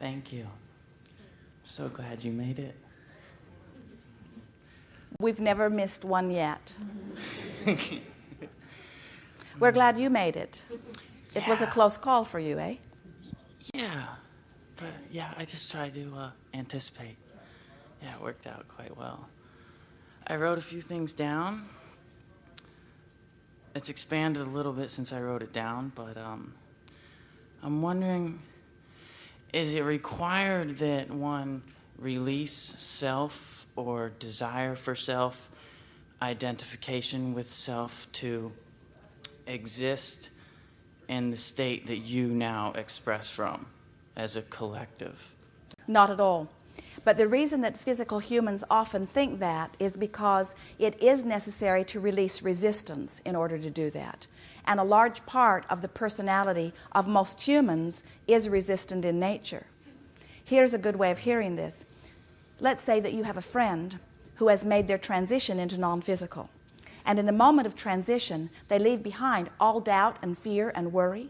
Thank you. I'm so glad you made it. We've never missed one yet. We're glad you made it. It was a close call for you, eh? Yeah, but I just tried to anticipate. Yeah, it worked out quite well. I wrote a few things down. It's expanded a little bit since I wrote it down, but I'm wondering, is it required that one release self or desire for self, identification with self to exist in the state that you now express from as a collective? Not at all. But the reason that physical humans often think that is because it is necessary to release resistance in order to do that. And a large part of the personality of most humans is resistant in nature. Here's a good way of hearing this. Let's say that you have a friend who has made their transition into non-physical. And in the moment of transition, they leave behind all doubt and fear and worry.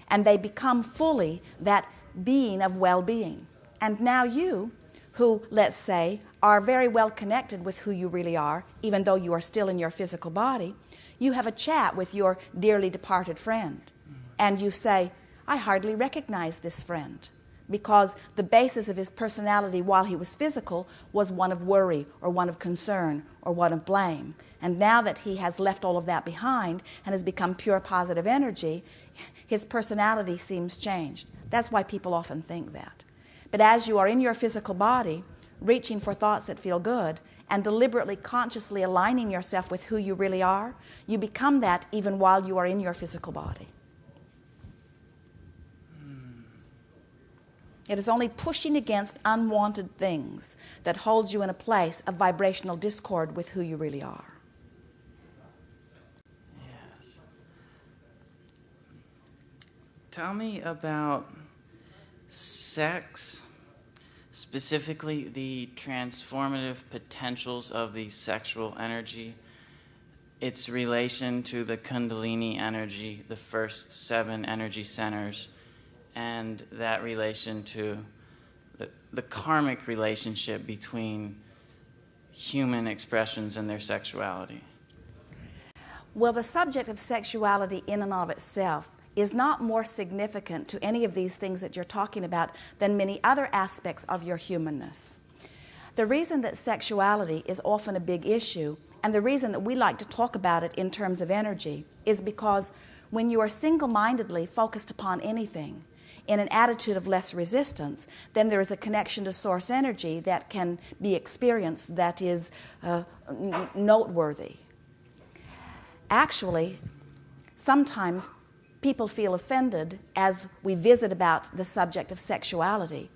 And they become fully that being of well-being. And now you, who, let's say, are very well connected with who you really are, even though you are still in your physical body, you have a chat with your dearly departed friend. And you say, I hardly recognize this friend, because the basis of his personality while he was physical was one of worry or one of concern or one of blame. And now that he has left all of that behind and has become pure positive energy, his personality seems changed. That's why people often think that. But as you are in your physical body, reaching for thoughts that feel good and deliberately, consciously aligning yourself with who you really are, you become that even while you are in your physical body. It is only pushing against unwanted things that holds you in a place of vibrational discord with who you really are. Yes. Tell me about sex, specifically the transformative potentials of the sexual energy, its relation to the Kundalini energy, the first 7 energy centers, and that relation to the karmic relationship between human expressions and their sexuality. Well, the subject of sexuality in and of itself is not more significant to any of these things that you're talking about than many other aspects of your humanness. The reason that sexuality is often a big issue, and the reason that we like to talk about it in terms of energy, is because when you are single-mindedly focused upon anything in an attitude of less resistance, then there is a connection to source energy that can be experienced that is noteworthy. Actually, sometimes people feel offended as we visit about the subject of sexuality.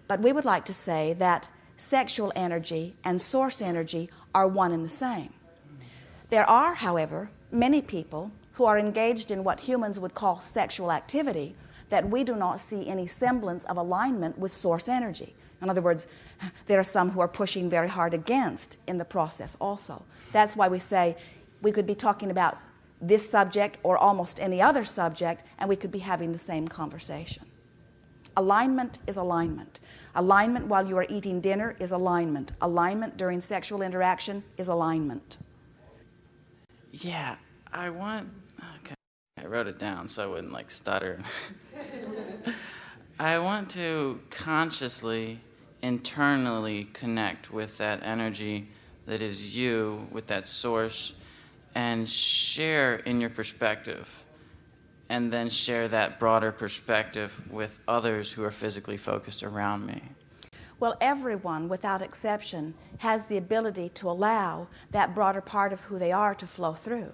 But we would like to say that sexual energy and source energy are one and the same. There are, however, many people who are engaged in what humans would call sexual activity that we do not see any semblance of alignment with source energy. In other words, there are some who are pushing very hard against in the process also. That's why we say we could be talking about this subject or almost any other subject, and we could be having the same conversation. Alignment is alignment. Alignment while you are eating dinner is alignment. Alignment during sexual interaction is alignment. Yeah, I wrote it down so I wouldn't stutter. I want to consciously, internally connect with that energy that is you, with that source, and share in your perspective, and then share that broader perspective with others who are physically focused around me. Well, everyone, without exception, has the ability to allow that broader part of who they are to flow through.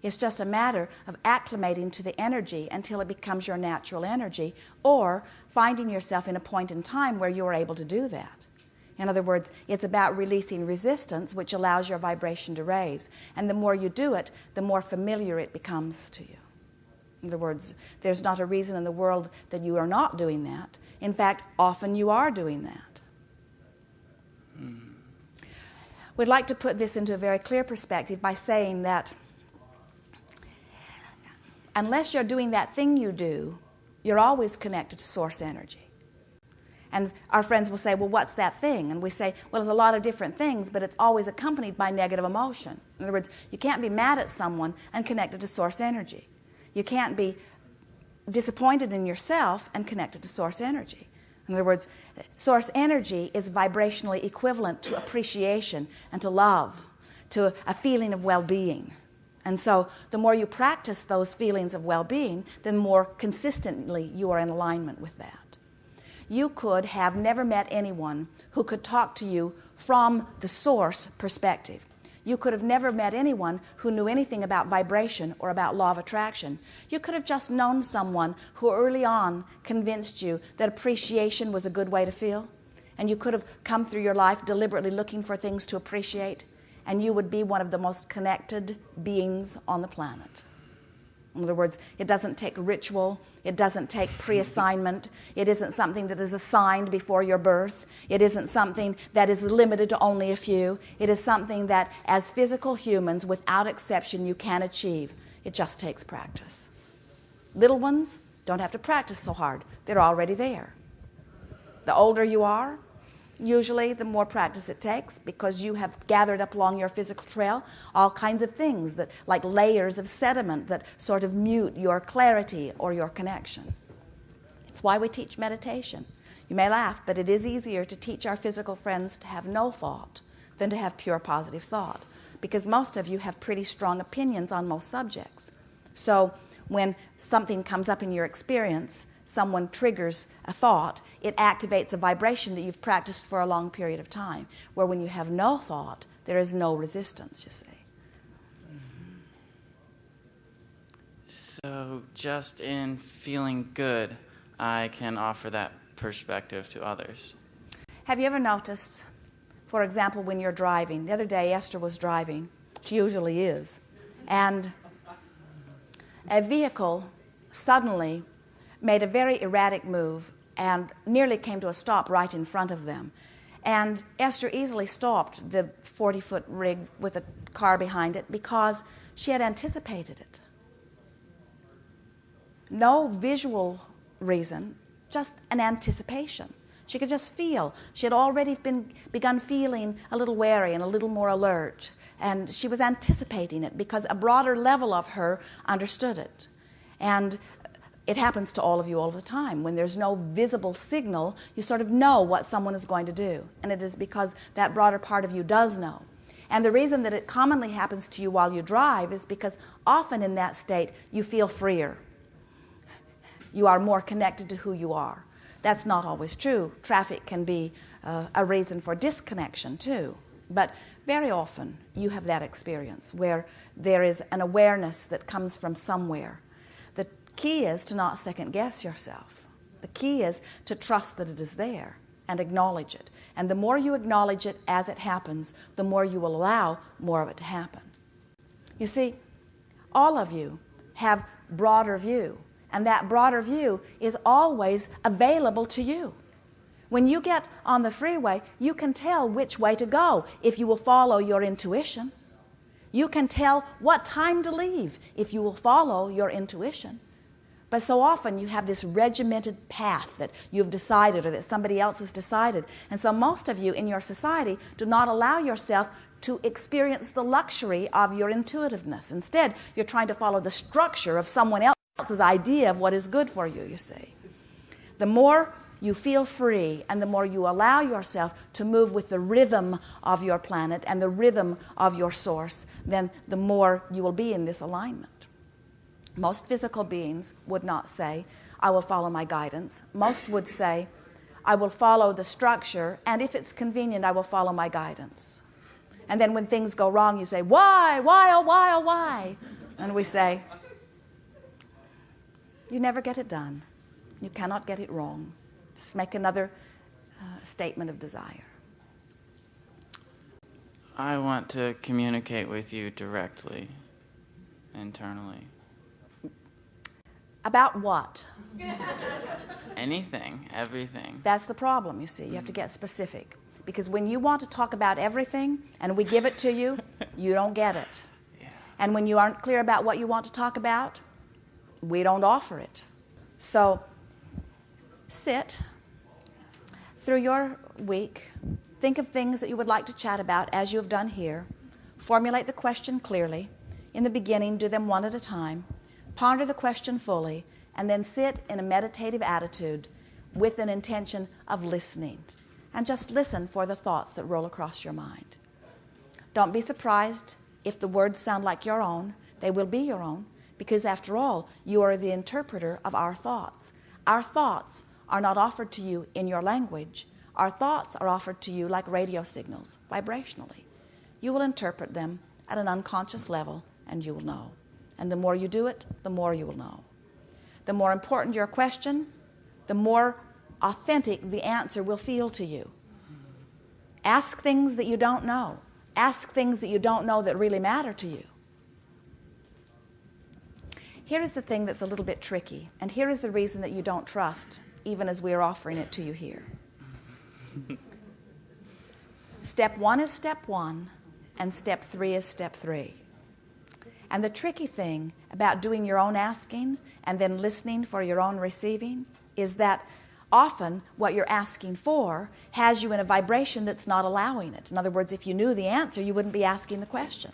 It's just a matter of acclimating to the energy until it becomes your natural energy, or finding yourself in a point in time where you're able to do that. In other words, it's about releasing resistance, which allows your vibration to raise. And the more you do it, the more familiar it becomes to you. In other words, there's not a reason in the world that you are not doing that. In fact, often you are doing that. We'd like to put this into a very clear perspective by saying that unless you're doing that thing you do, you're always connected to source energy. And our friends will say, well, what's that thing? And we say, well, it's a lot of different things, but it's always accompanied by negative emotion. In other words, you can't be mad at someone and connected to source energy. You can't be disappointed in yourself and connected to source energy. In other words, source energy is vibrationally equivalent to appreciation and to love, to a feeling of well-being. And so the more you practice those feelings of well-being, the more consistently you are in alignment with that. You could have never met anyone who could talk to you from the source perspective. You could have never met anyone who knew anything about vibration or about law of attraction. You could have just known someone who early on convinced you that appreciation was a good way to feel. And you could have come through your life deliberately looking for things to appreciate. And you would be one of the most connected beings on the planet. In other words, it doesn't take ritual, it doesn't take pre-assignment, it isn't something that is assigned before your birth, it isn't something that is limited to only a few, it is something that as physical humans, without exception, you can achieve. It just takes practice. Little ones don't have to practice so hard, they're already there. The older you are, usually the more practice it takes, because you have gathered up along your physical trail all kinds of things that, like layers of sediment, that sort of mute your clarity or your connection. It's why we teach meditation. You may laugh, but it is easier to teach our physical friends to have no thought than to have pure positive thought, because most of you have pretty strong opinions on most subjects. So when something comes up in your experience, someone triggers a thought, it activates a vibration that you've practiced for a long period of time, where when you have no thought, there is no resistance, you see. So just in feeling good, I can offer that perspective to others. Have you ever noticed, for example, when you're driving? The other day, Esther was driving. She usually is. And a vehicle suddenly made a very erratic move and nearly came to a stop right in front of them. And Esther easily stopped the 40-foot rig with a car behind it because she had anticipated it. No visual reason, just an anticipation. She could just feel. She had already begun feeling a little wary and a little more alert. And she was anticipating it because a broader level of her understood it. And it happens to all of you all the time. When there's no visible signal, you sort of know what someone is going to do. And it is because that broader part of you does know. And the reason that it commonly happens to you while you drive is because often in that state, you feel freer. You are more connected to who you are. That's not always true. Traffic can be a reason for disconnection too. But very often, you have that experience where there is an awareness that comes from somewhere. The key is to not second-guess yourself. The key is to trust that it is there and acknowledge it. And the more you acknowledge it as it happens, the more you will allow more of it to happen. You see, all of you have broader view, and that broader view is always available to you. When you get on the freeway, you can tell which way to go if you will follow your intuition. You can tell what time to leave if you will follow your intuition. But so often you have this regimented path that you've decided or that somebody else has decided. And so most of you in your society do not allow yourself to experience the luxury of your intuitiveness. Instead, you're trying to follow the structure of someone else's idea of what is good for you, you see. The more you feel free and the more you allow yourself to move with the rhythm of your planet and the rhythm of your source, then the more you will be in this alignment. Most physical beings would not say, I will follow my guidance. Most would say, I will follow the structure, and if it's convenient, I will follow my guidance. And then when things go wrong, you say, why, oh, why, oh, why? And we say, you never get it done. You cannot get it wrong. Just make another statement of desire. I want to communicate with you directly, internally. About what? Anything, everything. That's the problem, you see. You have to get specific. Because when you want to talk about everything and we give it to you, you don't get it. Yeah. And when you aren't clear about what you want to talk about, we don't offer it. So sit through your week, think of things that you would like to chat about as you have done here. Formulate the question clearly. In the beginning, do them one at a time. Ponder the question fully, and then sit in a meditative attitude with an intention of listening. And just listen for the thoughts that roll across your mind. Don't be surprised if the words sound like your own. They will be your own, because after all, you are the interpreter of our thoughts. Our thoughts are not offered to you in your language. Our thoughts are offered to you like radio signals, vibrationally. You will interpret them at an unconscious level, and you will know. And the more you do it, the more you will know. The more important your question, the more authentic the answer will feel to you. Ask things that you don't know. Ask things that you don't know that really matter to you. Here is the thing that's a little bit tricky, and here is the reason that you don't trust, even as we are offering it to you here. Step 1 is step 1, and step 3 is step 3. And the tricky thing about doing your own asking and then listening for your own receiving is that often what you're asking for has you in a vibration that's not allowing it. In other words, if you knew the answer, you wouldn't be asking the question.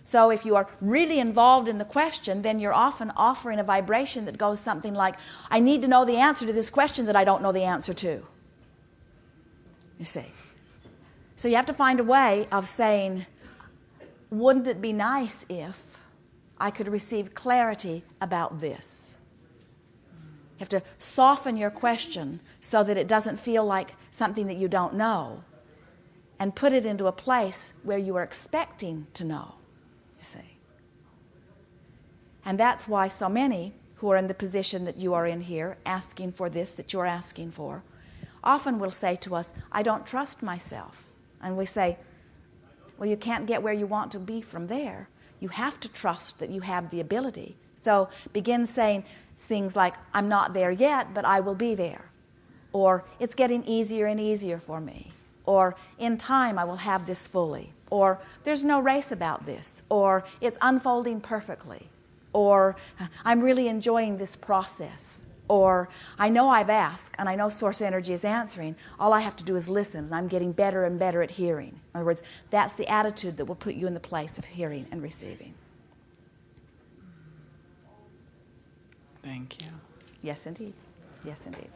So if you are really involved in the question, then you're often offering a vibration that goes something like, I need to know the answer to this question that I don't know the answer to. You see. So you have to find a way of saying, wouldn't it be nice if I could receive clarity about this? You have to soften your question so that it doesn't feel like something that you don't know, and put it into a place where you are expecting to know, you see. And that's why so many who are in the position that you are in here, asking for this that you're asking for, often will say to us, I don't trust myself. And we say, well, you can't get where you want to be from there. You have to trust that you have the ability. So begin saying things like, I'm not there yet, but I will be there. Or, it's getting easier and easier for me. Or, in time I will have this fully. Or, there's no race about this. Or, it's unfolding perfectly. Or, I'm really enjoying this process. Or, I know I've asked, and I know Source Energy is answering. All I have to do is listen, and I'm getting better and better at hearing. In other words, that's the attitude that will put you in the place of hearing and receiving. Thank you. Yes, indeed. Yes, indeed.